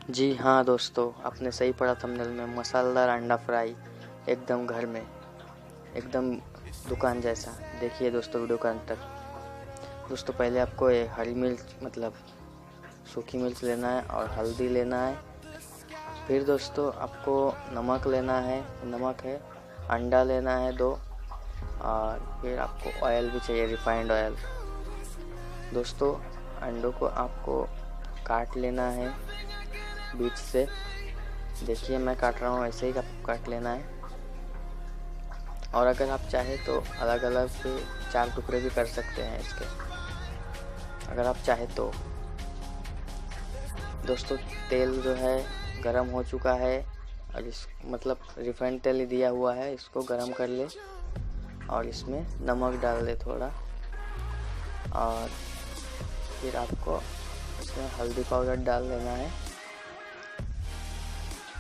जी हाँ दोस्तों, आपने सही पढ़ा थंबनेल में। मसालेदार अंडा फ्राई एकदम घर में, एकदम दुकान जैसा। देखिए दोस्तों वीडियो का अंत तक। दोस्तों पहले आपको ये हरी मिर्च मतलब सूखी मिर्च लेना है और हल्दी लेना है। फिर दोस्तों आपको नमक लेना है, नमक है। अंडा लेना है 2 और फिर आपको ऑयल भी चाहिए, रिफाइंड ऑयल। दोस्तों अंडों को आपको काट लेना है बीच से। देखिए मैं काट रहा हूँ, ऐसे ही आपको काट लेना है। और अगर आप चाहे तो अलग अलग से 4 टुकड़े भी कर सकते हैं इसके, अगर आप चाहे तो। दोस्तों तेल जो है गरम हो चुका है और इस मतलब रिफाइंड तेल ही दिया हुआ है, इसको गरम कर ले और इसमें नमक डाल दे थोड़ा। और फिर आपको इसमें हल्दी पाउडर डाल देना है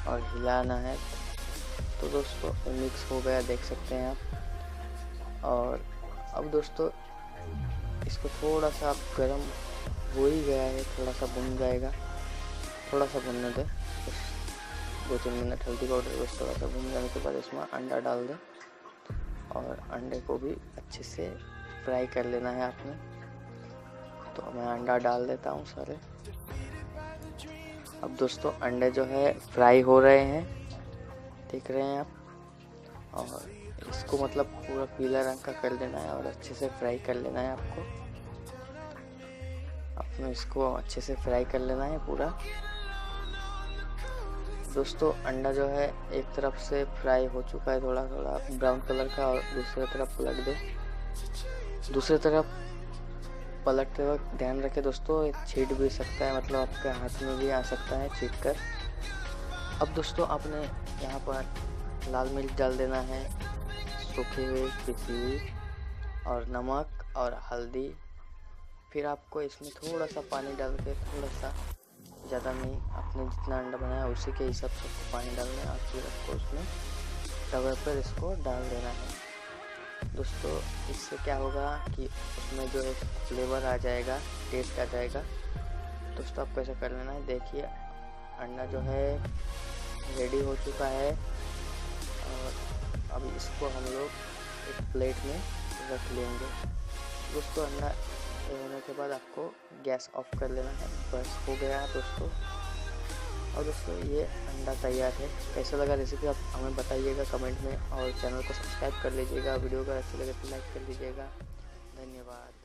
और हिलाना है। तो दोस्तों मिक्स हो गया, देख सकते हैं आप। और अब दोस्तों इसको थोड़ा सा आप गरम हो ही गया है, थोड़ा सा भुन जाएगा, थोड़ा सा भुनने दे, बस 2-3 मिनट। हल्दी पाउडर बस थोड़ा सा भुन जाने के बाद इसमें अंडा डाल दे और अंडे को भी अच्छे से फ्राई कर लेना है आपने। तो मैं अंडा डाल देता हूँ सारे। अब दोस्तों अंडे जो है फ्राई हो रहे हैं, देख रहे हैं आप। और इसको मतलब पूरा पीला रंग का कर लेना है और अच्छे से फ्राई कर लेना है आपको। आपने इसको अच्छे से फ्राई कर लेना है पूरा। दोस्तों अंडा जो है एक तरफ से फ्राई हो चुका है, थोड़ा थोड़ा ब्राउन कलर का, और दूसरी तरफ पलट दे। दूसरी तरफ पलटते वक्त ध्यान रखें दोस्तों, छीट भी सकता है, मतलब आपके हाथ में भी आ सकता है छीट कर। अब दोस्तों आपने यहाँ पर लाल मिर्च डाल देना है, सूखी हुई पिसी हुई, और नमक और हल्दी। फिर आपको इसमें थोड़ा सा पानी डाल के, थोड़ा सा, ज़्यादा नहीं, आपने जितना अंडा बनाया उसी के हिसाब से आपको पानी डालना है। और फिर आपको उसमें तवे पर इसको डाल देना है। दोस्तों इससे क्या होगा कि उसमें जो एक फ्लेवर आ जाएगा, टेस्ट आ जाएगा। दोस्तों आपको ऐसा कर लेना है। देखिए अंडा जो है रेडी हो चुका है और अब इसको हम लोग एक प्लेट में रख लेंगे। दोस्तों अंडा होने के बाद आपको गैस ऑफ कर लेना है, बस हो गया दोस्तों। और दोस्तों ये अंडा तैयार है। कैसा लगा रेसिपी आप हमें बताइएगा कमेंट में, और चैनल को सब्सक्राइब कर लीजिएगा। वीडियो अगर अच्छी लगे तो लाइक कर लीजिएगा। धन्यवाद।